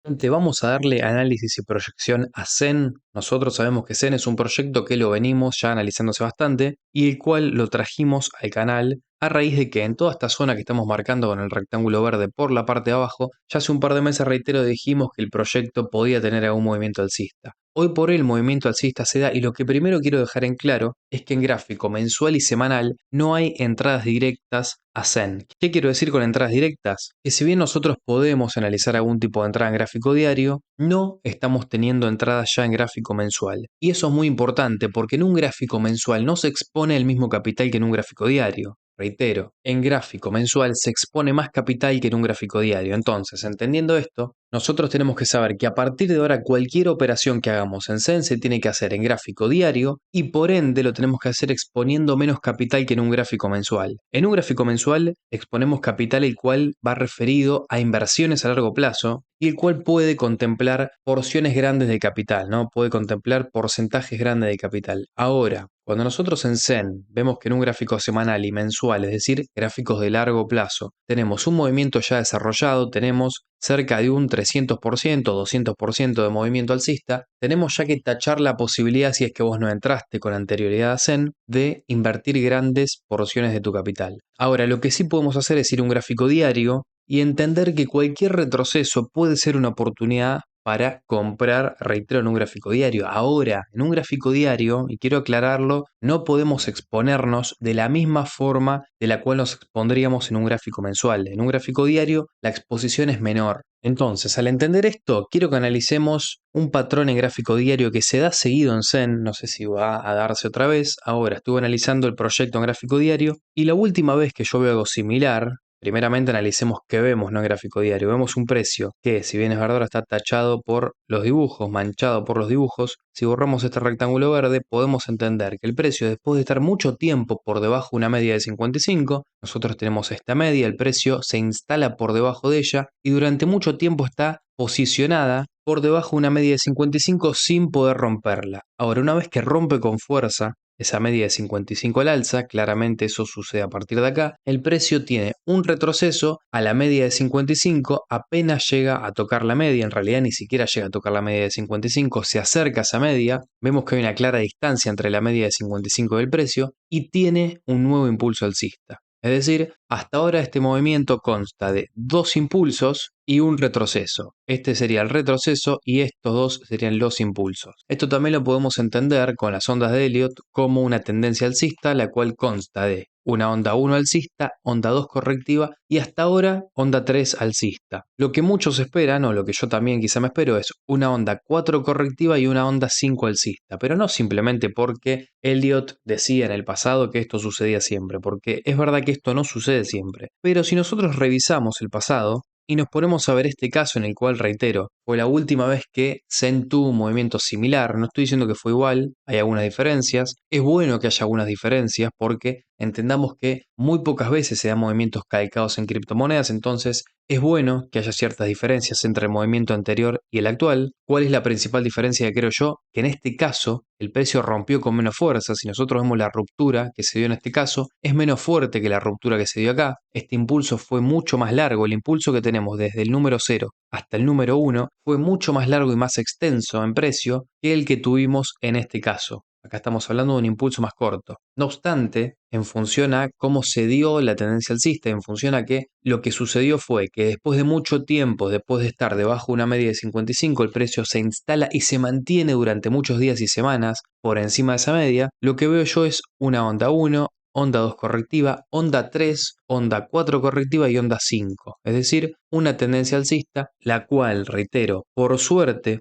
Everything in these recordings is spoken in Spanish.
Vamos a darle análisis y proyección a Zen. Nosotros sabemos que Zen es un proyecto que lo venimos ya analizándose bastante y el cual lo trajimos al canal a raíz de que en toda esta zona que estamos marcando con el rectángulo verde por la parte de abajo, ya hace un par de meses, reitero, dijimos que el proyecto podía tener algún movimiento alcista. Hoy por hoy el movimiento alcista se da y lo que primero quiero dejar en claro es que en gráfico mensual y semanal no hay entradas directas a Zen. ¿Qué quiero decir con entradas directas? Que si bien nosotros podemos analizar algún tipo de entrada en gráfico diario, no estamos teniendo entradas ya en gráfico mensual. Y eso es muy importante porque en un gráfico mensual no se expone el mismo capital que en un gráfico diario. Reitero, en gráfico mensual se expone más capital que en un gráfico diario. Entonces, entendiendo esto, nosotros tenemos que saber que a partir de ahora cualquier operación que hagamos en Zen se tiene que hacer en gráfico diario y por ende lo tenemos que hacer exponiendo menos capital que en un gráfico mensual. En un gráfico mensual exponemos capital el cual va referido a inversiones a largo plazo y el cual puede contemplar porciones grandes de capital, ¿no? Puede contemplar porcentajes grandes de capital. Ahora, cuando nosotros en Zen vemos que en un gráfico semanal y mensual, es decir, gráficos de largo plazo, tenemos un movimiento ya desarrollado, tenemos cerca de un 300%, 200% de movimiento alcista, tenemos ya que tachar la posibilidad, si es que vos no entraste con anterioridad a Zen, de invertir grandes porciones de tu capital. Ahora, lo que sí podemos hacer es ir a un gráfico diario y entender que cualquier retroceso puede ser una oportunidad para comprar, reitero, en un gráfico diario. Ahora, en un gráfico diario, y quiero aclararlo, no podemos exponernos de la misma forma de la cual nos expondríamos en un gráfico mensual. En un gráfico diario, la exposición es menor. Entonces, al entender esto, quiero que analicemos un patrón en gráfico diario que se da seguido en Zen, no sé si va a darse otra vez. Ahora, estuve analizando el proyecto en gráfico diario y la última vez que yo veo algo similar, primeramente analicemos qué vemos, ¿no? En gráfico diario. Vemos un precio que, si bien es verdad, está tachado por los dibujos, manchado por los dibujos. Si borramos este rectángulo verde, podemos entender que el precio, después de estar mucho tiempo por debajo de una media de 55, nosotros tenemos esta media, el precio se instala por debajo de ella y durante mucho tiempo está posicionada por debajo de una media de 55 sin poder romperla. Ahora, una vez que rompe con fuerza esa media de 55 al alza, claramente eso sucede a partir de acá, el precio tiene un retroceso a la media de 55, apenas llega a tocar la media, en realidad ni siquiera llega a tocar la media de 55, se acerca a esa media, vemos que hay una clara distancia entre la media de 55 y el precio, y tiene un nuevo impulso alcista. Es decir, hasta ahora este movimiento consta de dos impulsos y un retroceso. Este sería el retroceso y estos dos serían los impulsos. Esto también lo podemos entender con las ondas de Elliott como una tendencia alcista, la cual consta de una onda 1 alcista, onda 2 correctiva y hasta ahora onda 3 alcista. Lo que muchos esperan, o lo que yo también quizá me espero, es una onda 4 correctiva y una onda 5 alcista, pero no simplemente porque Elliott decía en el pasado que esto sucedía siempre, porque es verdad que esto no sucede siempre. Pero si nosotros revisamos el pasado, y nos ponemos a ver este caso en el cual, reitero, fue la última vez que Zen tuvo un movimiento similar. No estoy diciendo que fue igual, hay algunas diferencias. Es bueno que haya algunas diferencias porque entendamos que muy pocas veces se dan movimientos calcados en criptomonedas, entonces es bueno que haya ciertas diferencias entre el movimiento anterior y el actual. ¿Cuál es la principal diferencia que creo yo? Que en este caso el precio rompió con menos fuerza. Si nosotros vemos la ruptura que se dio en este caso, es menos fuerte que la ruptura que se dio acá. Este impulso fue mucho más largo. El impulso que tenemos desde el número 0 hasta el número 1 fue mucho más largo y más extenso en precio que el que tuvimos en este caso. Acá estamos hablando de un impulso más corto. No obstante, en función a cómo se dio la tendencia alcista, en función a que lo que sucedió fue que después de mucho tiempo, después de estar debajo de una media de 55, el precio se instala y se mantiene durante muchos días y semanas por encima de esa media. Lo que veo yo es una onda 1, onda 2 correctiva, onda 3, onda 4 correctiva y onda 5. Es decir, una tendencia alcista, la cual, reitero, por suerte,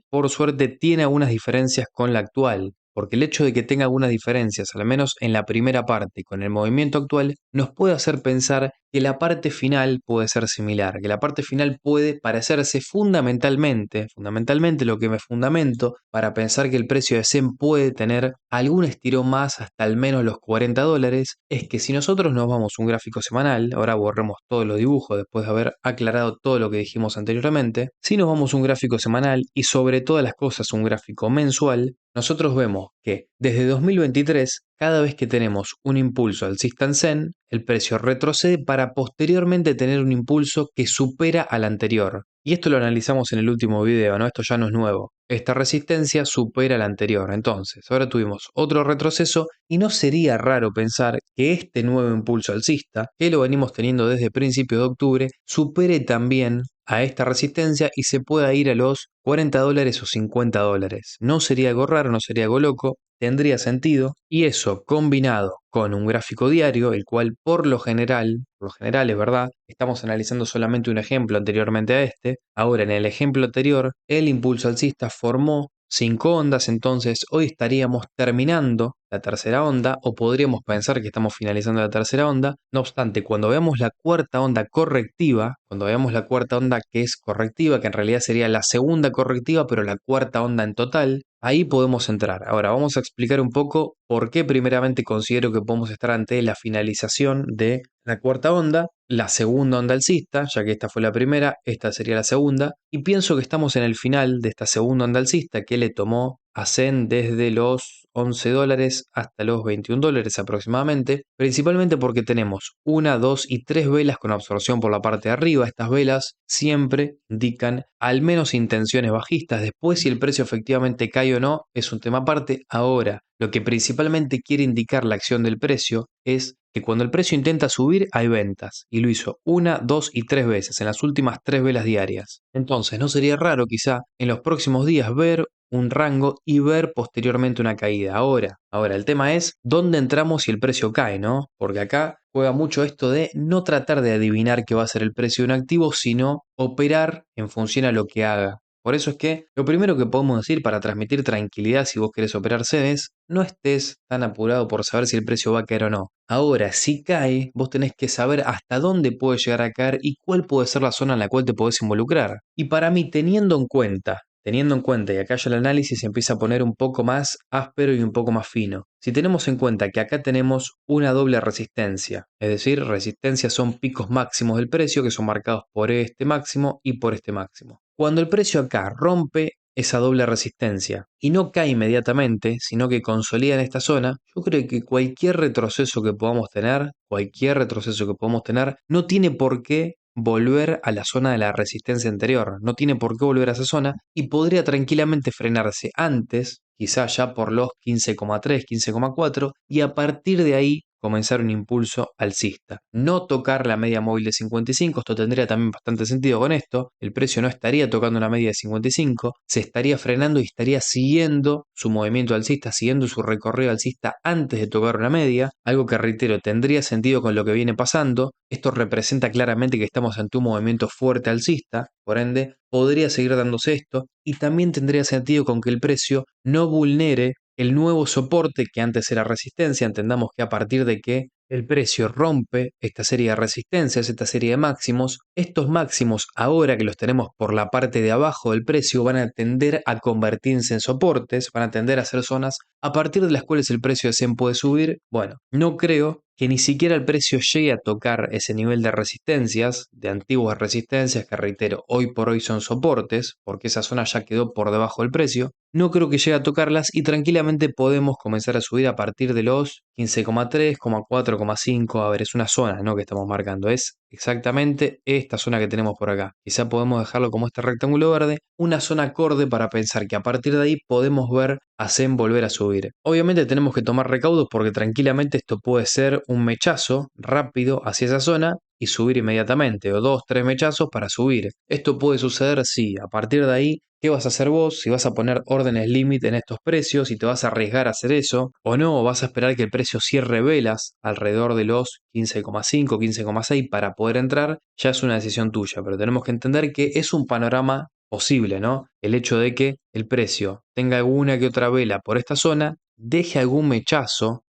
tiene algunas diferencias con la actual. Porque el hecho de que tenga algunas diferencias, al menos en la primera parte, con el movimiento actual, nos puede hacer pensar que la parte final puede ser similar, que la parte final puede parecerse fundamentalmente lo que me fundamento para pensar que el precio de Zen puede tener algún estirón más hasta al menos los $40, es que si nosotros nos vamos a un gráfico semanal, ahora borremos todos los dibujos después de haber aclarado todo lo que dijimos anteriormente, si nos vamos a un gráfico semanal y sobre todas las cosas un gráfico mensual, nosotros vemos que desde 2023, cada vez que tenemos un impulso alcista en Zen, el precio retrocede para posteriormente tener un impulso que supera al anterior. Y esto lo analizamos en el último video, ¿no? Esto ya no es nuevo. Esta resistencia supera la anterior. Entonces, ahora tuvimos otro retroceso y no sería raro pensar que este nuevo impulso alcista, que lo venimos teniendo desde principios de octubre, supere también a esta resistencia y se pueda ir a los $40 o $50. No sería algo raro, no sería algo loco, tendría sentido, y eso combinado con un gráfico diario, el cual por lo general es verdad, estamos analizando solamente un ejemplo anteriormente a este. Ahora en el ejemplo anterior el impulso alcista formó 5 ondas, entonces hoy estaríamos terminando la tercera onda o podríamos pensar que estamos finalizando la tercera onda. No obstante, cuando veamos la cuarta onda correctiva, cuando veamos la cuarta onda que es correctiva, que en realidad sería la segunda correctiva pero la cuarta onda en total, ahí podemos entrar. Ahora vamos a explicar un poco por qué primeramente considero que podemos estar ante la finalización de la cuarta onda, la segunda onda alcista, ya que esta fue la primera, esta sería la segunda, y pienso que estamos en el final de esta segunda onda alcista que le tomó a Zen desde los $11 hasta los $21 aproximadamente, principalmente porque tenemos una, dos y tres velas con absorción por la parte de arriba. Estas velas siempre indican al menos intenciones bajistas. Después, si el precio efectivamente cae o no, es un tema aparte. Ahora, lo que principalmente quiere indicar la acción del precio es que cuando el precio intenta subir hay ventas, y lo hizo una, dos y tres veces en las últimas tres velas diarias. Entonces no sería raro quizá en los próximos días ver un rango y ver posteriormente una caída. Ahora el tema es dónde entramos si el precio cae, ¿no? Porque acá juega mucho esto de no tratar de adivinar qué va a ser el precio de un activo, sino operar en función a lo que haga. Por eso es que lo primero que podemos decir para transmitir tranquilidad si vos querés operar es no estés tan apurado por saber si el precio va a caer o no. Ahora, si cae, vos tenés que saber hasta dónde puede llegar a caer y cuál puede ser la zona en la cual te podés involucrar. Y para mí, teniendo en cuenta, y acá ya el análisis se empieza a poner un poco más áspero y un poco más fino. Si tenemos en cuenta que acá tenemos una doble resistencia, es decir, resistencias son picos máximos del precio que son marcados por este máximo y por este máximo. Cuando el precio acá rompe esa doble resistencia y no cae inmediatamente, sino que consolida en esta zona, yo creo que cualquier retroceso que podamos tener, no tiene por qué volver a la zona de la resistencia anterior, no tiene por qué volver a esa zona y podría tranquilamente frenarse antes, quizá ya por los 15,3, 15,4 y a partir de ahí comenzar un impulso alcista. No tocar la media móvil de 55, esto tendría también bastante sentido con esto, el precio no estaría tocando una media de 55, se estaría frenando y estaría siguiendo su movimiento alcista, siguiendo su recorrido alcista antes de tocar una media, algo que reitero tendría sentido con lo que viene pasando. Esto representa claramente que estamos ante un movimiento fuerte alcista, por ende podría seguir dándose esto y también tendría sentido con que el precio no vulnere el nuevo soporte que antes era resistencia. Entendamos que a partir de que el precio rompe esta serie de resistencias, esta serie de máximos, estos máximos ahora que los tenemos por la parte de abajo del precio van a tender a convertirse en soportes, van a tender a ser zonas a partir de las cuales el precio de Zen puede subir. Bueno, no creo que ni siquiera el precio llegue a tocar ese nivel de resistencias, de antiguas resistencias que reitero hoy por hoy son soportes, porque esa zona ya quedó por debajo del precio. No creo que llegue a tocarlas y tranquilamente podemos comenzar a subir a partir de los 15,3, 4, 5. A ver, es una zona, ¿no?, que estamos marcando. Es exactamente esta zona que tenemos por acá. Quizá podemos dejarlo como este rectángulo verde, una zona acorde para pensar que a partir de ahí podemos ver a Zen volver a subir. Obviamente tenemos que tomar recaudos porque tranquilamente esto puede ser un mechazo rápido hacia esa zona y subir inmediatamente, o dos, tres mechazos para subir. Esto puede suceder, sí. A partir de ahí, ¿qué vas a hacer vos? Si vas a poner órdenes límite en estos precios, si te vas a arriesgar a hacer eso, o no, o vas a esperar que el precio cierre velas alrededor de los 15,5, 15,6 para poder entrar, ya es una decisión tuya, pero tenemos que entender que es un panorama posible, ¿no? El hecho de que el precio tenga alguna que otra vela por esta zona, deje algún mechazo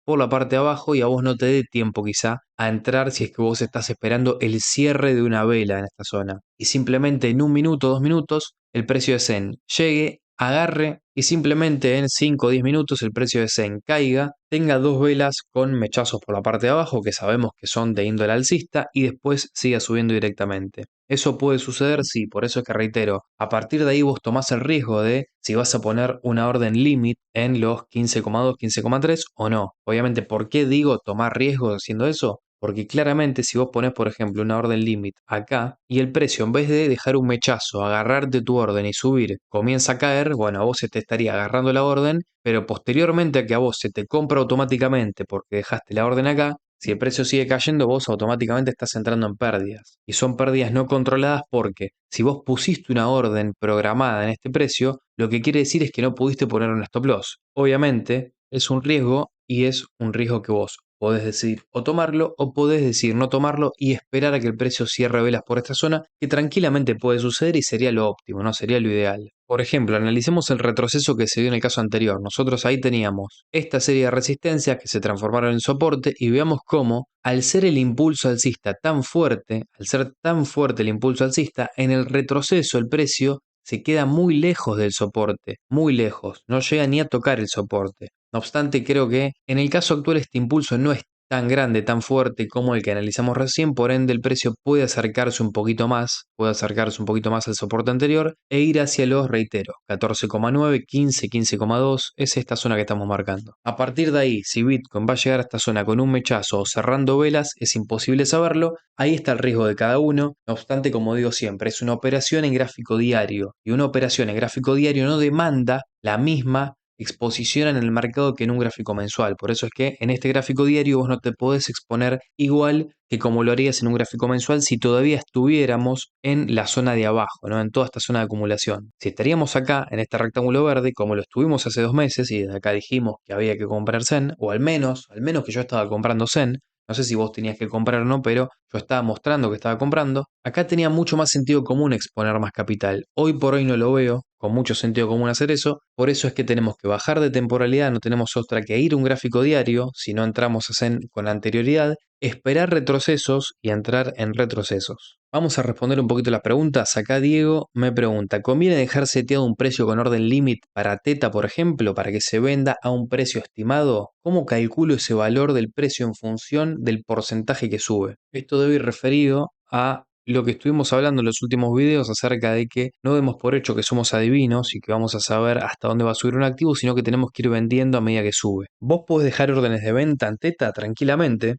por la parte de abajo y a vos no te dé tiempo quizá a entrar si es que vos estás esperando el cierre de una vela en esta zona. Y simplemente en un minuto, 2 minutos, el precio de Zen llegue, agarre y simplemente en 5 o 10 minutos el precio de Zen caiga, tenga dos velas con mechazos por la parte de abajo que sabemos que son de índole alcista y después siga subiendo directamente. ¿Eso puede suceder? Sí, por eso es que reitero, a partir de ahí vos tomás el riesgo de si vas a poner una orden limit en los 15,2, 15,3 o no. Obviamente, ¿por qué digo tomar riesgos haciendo eso? porque claramente si vos ponés, por ejemplo, una orden limit acá y el precio en vez de dejar un mechazo, agarrarte tu orden y subir, comienza a caer, bueno, a vos se te estaría agarrando la orden, pero posteriormente a que a vos se te compra automáticamente porque dejaste la orden acá, si el precio sigue cayendo, vos automáticamente estás entrando en pérdidas. Y son pérdidas no controladas porque si vos pusiste una orden programada en este precio, lo que quiere decir es que no pudiste poner un stop loss. Obviamente es un riesgo y es un riesgo que vos podés decidir o tomarlo o podés decidir no tomarlo y esperar a que el precio cierre velas por esta zona, que tranquilamente puede suceder y sería lo óptimo, no sería lo ideal. Por ejemplo, analicemos el retroceso que se dio en el caso anterior. Nosotros ahí teníamos esta serie de resistencias que se transformaron en soporte y veamos cómo, al ser el impulso alcista tan fuerte, al ser tan fuerte el impulso alcista, en el retroceso el precio se queda muy lejos del soporte, muy lejos, no llega ni a tocar el soporte. No obstante, creo que en el caso actual este impulso no es tan grande, tan fuerte como el que analizamos recién, por ende el precio puede acercarse un poquito más, al soporte anterior e ir hacia los, reitero, 14,9, 15, 15,2, es esta zona que estamos marcando. A partir de ahí, si Bitcoin va a llegar a esta zona con un mechazo o cerrando velas, es imposible saberlo, ahí está el riesgo de cada uno, no obstante, como digo siempre, es una operación en gráfico diario y una operación en gráfico diario no demanda la misma exposición en el mercado que en un gráfico mensual. Por eso es que en este gráfico diario vos no te podés exponer igual que como lo harías en un gráfico mensual si todavía estuviéramos en la zona de abajo, ¿no? En toda esta zona de acumulación. Si estaríamos acá en este rectángulo verde, como lo estuvimos hace 2 meses y desde acá dijimos que había que comprar Zen, o al menos que yo estaba comprando Zen, no sé si vos tenías que comprar o no, pero yo estaba mostrando que estaba comprando. Acá tenía mucho más sentido común exponer más capital. Hoy por hoy no lo veo con mucho sentido común hacer eso. Por eso es que tenemos que bajar de temporalidad, no tenemos otra que ir a un gráfico diario, si no entramos a Zen con anterioridad, esperar retrocesos y entrar en retrocesos. Vamos a responder un poquito las preguntas. Acá Diego me pregunta, ¿conviene dejar seteado un precio con orden limit para Teta, por ejemplo, para que se venda a un precio estimado? ¿Cómo calculo ese valor del precio en función del porcentaje que sube? Esto debe ir referido a lo que estuvimos hablando en los últimos videos acerca de que no demos por hecho que somos adivinos y que vamos a saber hasta dónde va a subir un activo, sino que tenemos que ir vendiendo a medida que sube. Vos podés dejar órdenes de venta en Teta tranquilamente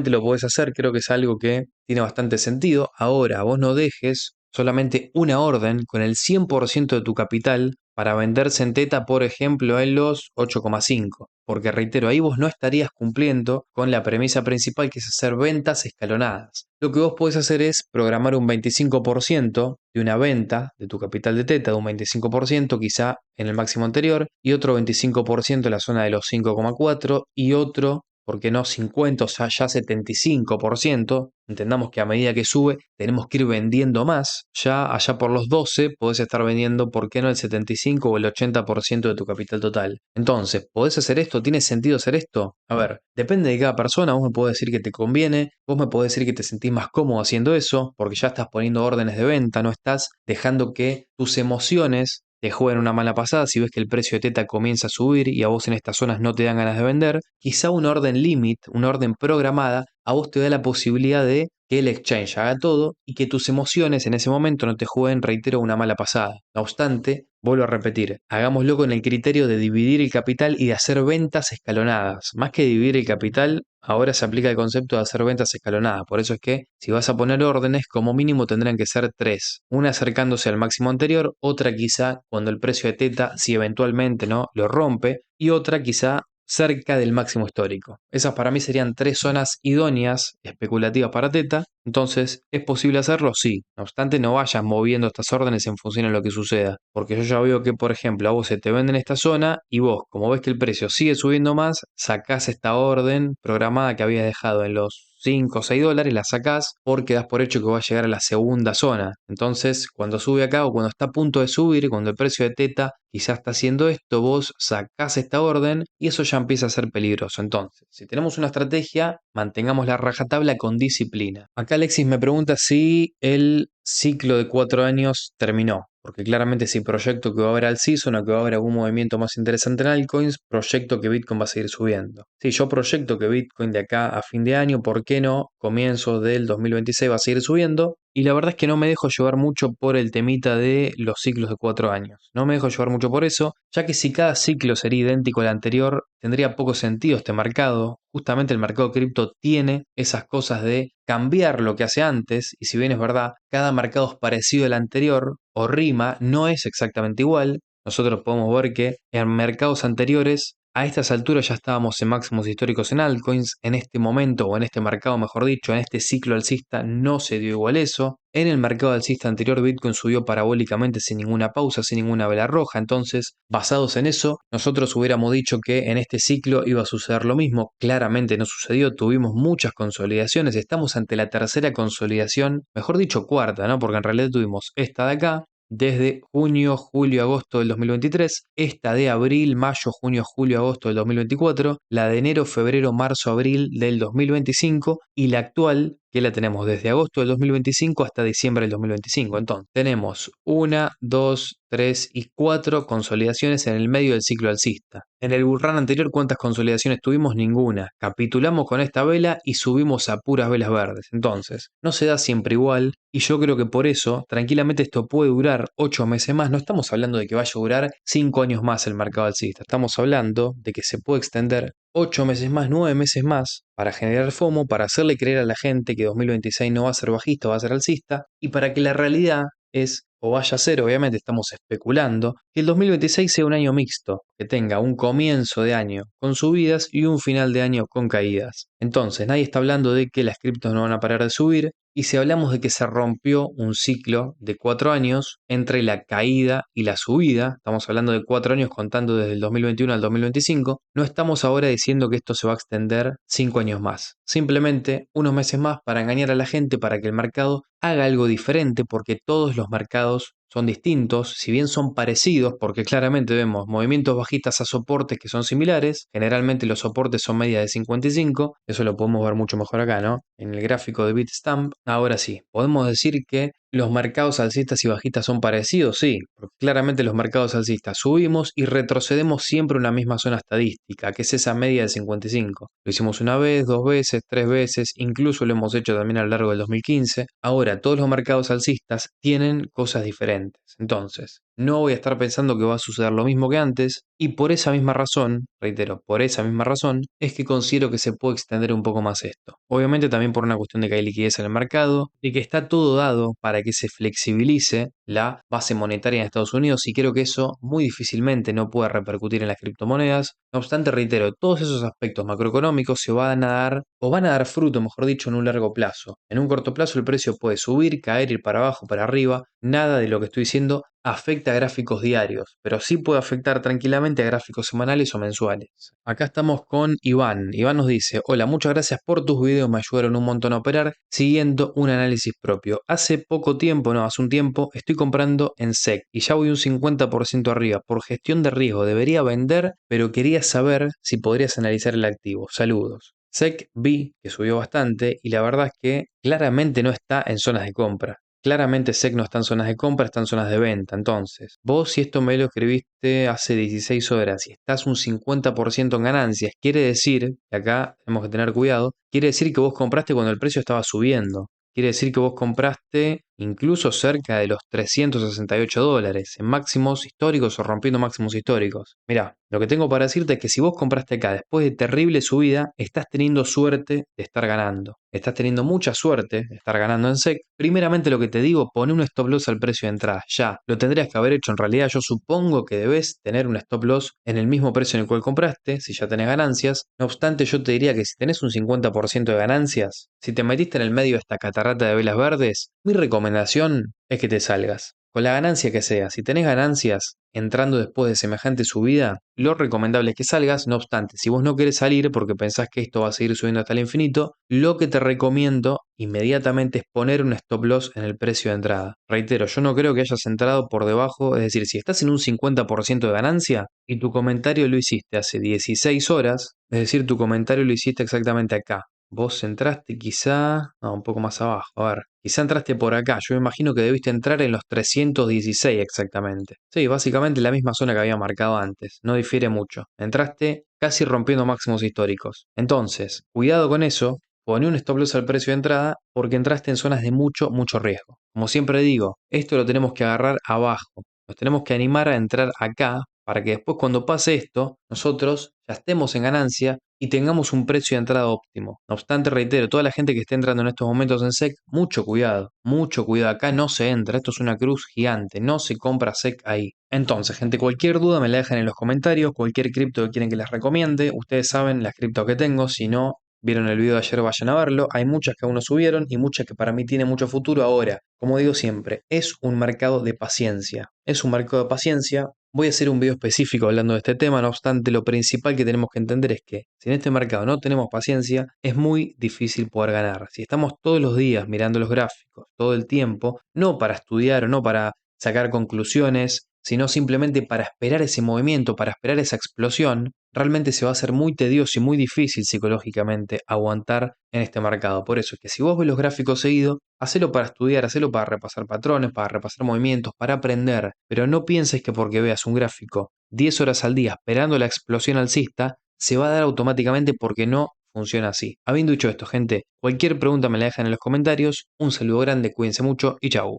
lo podés hacer, creo que es algo que tiene bastante sentido. Ahora, vos no dejes solamente una orden con el 100% de tu capital para venderse en Teta, por ejemplo, en los 8,5. Porque reitero, ahí vos no estarías cumpliendo con la premisa principal que es hacer ventas escalonadas. Lo que vos podés hacer es programar un 25% de una venta de tu capital de Teta, de un 25% quizá en el máximo anterior, y otro 25% en la zona de los 5,4 y otro, ¿por qué no 50, o sea, ya 75%? Entendamos que a medida que sube tenemos que ir vendiendo más. Ya allá por los 12 podés estar vendiendo, ¿por qué no el 75 o el 80% de tu capital total? Entonces, ¿podés hacer esto? ¿Tiene sentido hacer esto? A ver, depende de cada persona. Vos me podés decir que te conviene, vos me podés decir que te sentís más cómodo haciendo eso, porque ya estás poniendo órdenes de venta, no estás dejando que tus emociones te jueguen una mala pasada. Si ves que el precio de Teta comienza a subir y a vos en estas zonas no te dan ganas de vender, quizá una orden limit, una orden programada, a vos te da la posibilidad de que el exchange haga todo y que tus emociones en ese momento no te jueguen, reitero, una mala pasada. No obstante, vuelvo a repetir, hagámoslo con el criterio de dividir el capital y de hacer ventas escalonadas. Más que dividir el capital, ahora se aplica el concepto de hacer ventas escalonadas. Por eso es que si vas a poner órdenes, como mínimo tendrán que ser tres. Una acercándose al máximo anterior, otra quizá cuando el precio de Teta, si eventualmente no lo rompe, y otra quizá cerca del máximo histórico. Esas para mí serían tres zonas idóneas, especulativas para Teta. Entonces, ¿es posible hacerlo? Sí. No obstante, no vayas moviendo estas órdenes en función de lo que suceda. Porque yo ya veo que, por ejemplo, a vos se te vende en esta zona y vos, como ves que el precio sigue subiendo más, sacás esta orden programada que habías dejado en los 5 o 6 dólares, la sacás porque das por hecho que va a llegar a la segunda zona. Entonces, cuando sube acá o cuando está a punto de subir, cuando el precio de Teta quizás está haciendo esto, vos sacás esta orden y eso ya empieza a ser peligroso. Entonces, si tenemos una estrategia, mantengamos la rajatabla con disciplina. Acá Alexis me pregunta si el ciclo de 4 años terminó. Porque claramente si proyecto que va a haber al season o que va a haber algún movimiento más interesante en altcoins, proyecto que Bitcoin va a seguir subiendo. Sí, yo proyecto que Bitcoin de acá a fin de año, ¿por qué no? Comienzo del 2026 va a seguir subiendo. Y la verdad es que no me dejo llevar mucho por el temita de los ciclos de 4 años. No me dejo llevar mucho por eso, ya que si cada ciclo sería idéntico al anterior, tendría poco sentido este mercado. Justamente el mercado cripto tiene esas cosas de cambiar lo que hace antes, y si bien es verdad, cada mercado es parecido al anterior o rima, no es exactamente igual. Nosotros podemos ver que en mercados anteriores a estas alturas ya estábamos en máximos históricos en altcoins. En este momento, o en este mercado mejor dicho, en este ciclo alcista no se dio igual eso. En el mercado alcista anterior, Bitcoin subió parabólicamente sin ninguna pausa, sin ninguna vela roja. Entonces, basados en eso, nosotros hubiéramos dicho que en este ciclo iba a suceder lo mismo. Claramente no sucedió, tuvimos muchas consolidaciones. Estamos ante la tercera consolidación, mejor dicho cuarta, ¿no? Porque en realidad tuvimos esta de acá, desde junio, julio, agosto del 2023, esta de abril, mayo, junio, julio, agosto del 2024, la de enero, febrero, marzo, abril del 2025 y la actual que la tenemos desde agosto del 2025 hasta diciembre del 2025. Entonces, tenemos 1, 2, 3 y 4 consolidaciones en el medio del ciclo alcista. En el bull run anterior, ¿cuántas consolidaciones tuvimos? Ninguna. Capitulamos con esta vela y subimos a puras velas verdes. Entonces, no se da siempre igual y yo creo que por eso, tranquilamente esto puede durar 8 meses más. No estamos hablando de que vaya a durar 5 años más el mercado alcista. Estamos hablando de que se puede extender 8 meses más, 9 meses más, para generar FOMO, para hacerle creer a la gente que 2026 no va a ser bajista, va a ser alcista, y para que la realidad es, o vaya a ser, obviamente estamos especulando, que el 2026 sea un año mixto, que tenga un comienzo de año con subidas y un final de año con caídas. Entonces, nadie está hablando de que las criptos no van a parar de subir, y si hablamos de que se rompió un ciclo de 4 años entre la caída y la subida, estamos hablando de 4 años contando desde el 2021 al 2025, no estamos ahora diciendo que esto se va a extender 5 años más. Simplemente unos meses más para engañar a la gente, para que el mercado haga algo diferente, porque todos los mercados son distintos, si bien son parecidos, porque claramente vemos movimientos bajistas a soportes que son similares, generalmente los soportes son medias de 55, eso lo podemos ver mucho mejor acá, ¿no? En el gráfico de Bitstamp. Ahora sí, podemos decir que los mercados alcistas y bajistas son parecidos, sí, porque claramente los mercados alcistas subimos y retrocedemos siempre en una misma zona estadística, que es esa media de 55. Lo hicimos una vez, dos veces, tres veces, incluso lo hemos hecho también a lo largo del 2015. Ahora, todos los mercados alcistas tienen cosas diferentes. Entonces, no voy a estar pensando que va a suceder lo mismo que antes, y por esa misma razón, reitero, por esa misma razón, es que considero que se puede extender un poco más esto. Obviamente también por una cuestión de que hay liquidez en el mercado, y que está todo dado para que se flexibilice la base monetaria en Estados Unidos, y creo que eso muy difícilmente no puede repercutir en las criptomonedas. No obstante, reitero, todos esos aspectos macroeconómicos se van a dar, o van a dar fruto, mejor dicho, en un largo plazo. En un corto plazo el precio puede subir, caer, ir para abajo, para arriba. Nada de lo que estoy diciendo afecta a gráficos diarios, pero sí puede afectar tranquilamente a gráficos semanales o mensuales. Acá estamos con Iván. Iván nos dice: hola, muchas gracias por tus videos, me ayudaron un montón a operar siguiendo un análisis propio. Hace poco tiempo, no, hace un tiempo, estoy comprando en SEC y ya voy un 50% arriba. Por gestión de riesgo debería vender, pero quería saber si podrías analizar el activo. Saludos. SEC vi que subió bastante y la verdad es que claramente no está en zonas de compra. Claramente SEC no está en zonas de compra, está en zonas de venta. Entonces, vos si esto me lo escribiste hace 16 horas y estás un 50% en ganancias, quiere decir, y acá tenemos que tener cuidado, quiere decir que vos compraste cuando el precio estaba subiendo. Quiere decir que vos compraste incluso cerca de los $368, en máximos históricos o rompiendo máximos históricos. Mirá, lo que tengo para decirte es que si vos compraste acá después de terrible subida, estás teniendo suerte de estar ganando. Estás teniendo mucha suerte de estar ganando en SEC. Primeramente lo que te digo, pone un stop loss al precio de entrada, ya. Lo tendrías que haber hecho en realidad. Yo supongo que debes tener un stop loss en el mismo precio en el cual compraste, si ya tenés ganancias. No obstante, yo te diría que si tenés un 50% de ganancias, si te metiste en el medio de esta catarata de velas verdes, mi recomendación es que te salgas. Con la ganancia que sea, si tenés ganancias entrando después de semejante subida, lo recomendable es que salgas. No obstante, si vos no querés salir porque pensás que esto va a seguir subiendo hasta el infinito, lo que te recomiendo inmediatamente es poner un stop loss en el precio de entrada. Reitero, yo no creo que hayas entrado por debajo, es decir, si estás en un 50% de ganancia y tu comentario lo hiciste hace 16 horas, es decir, tu comentario lo hiciste exactamente acá. Vos entraste quizá, no, un poco más abajo, a ver, quizá entraste por acá, yo me imagino que debiste entrar en los 316 exactamente. Sí, básicamente la misma zona que había marcado antes, no difiere mucho. Entraste casi rompiendo máximos históricos. Entonces, cuidado con eso, poné un stop loss al precio de entrada porque entraste en zonas de mucho, mucho riesgo. Como siempre digo, esto lo tenemos que agarrar abajo. Nos tenemos que animar a entrar acá para que después cuando pase esto, nosotros ya estemos en ganancia y tengamos un precio de entrada óptimo. No obstante, reitero, toda la gente que esté entrando en estos momentos en SEC, mucho cuidado, mucho cuidado. Acá no se entra, esto es una cruz gigante, no se compra SEC ahí. Entonces, gente, cualquier duda me la dejan en los comentarios, cualquier cripto que quieren que les recomiende. Ustedes saben las criptos que tengo, si no vieron el video de ayer, vayan a verlo. Hay muchas que aún no subieron y muchas que para mí tienen mucho futuro ahora. Como digo siempre, es un mercado de paciencia. Es un mercado de paciencia. Voy a hacer un video específico hablando de este tema, no obstante, lo principal que tenemos que entender es que si en este mercado no tenemos paciencia, es muy difícil poder ganar. Si estamos todos los días mirando los gráficos, todo el tiempo, no para estudiar o no para sacar conclusiones, sino simplemente para esperar ese movimiento, para esperar esa explosión, realmente se va a hacer muy tedioso y muy difícil psicológicamente aguantar en este mercado. Por eso es que si vos ves los gráficos seguidos, hacelo para estudiar, hacelo para repasar patrones, para repasar movimientos, para aprender, pero no pienses que porque veas un gráfico 10 horas al día esperando la explosión alcista, se va a dar automáticamente porque no funciona así. Habiendo dicho esto, gente, cualquier pregunta me la dejan en los comentarios. Un saludo grande, cuídense mucho y chau.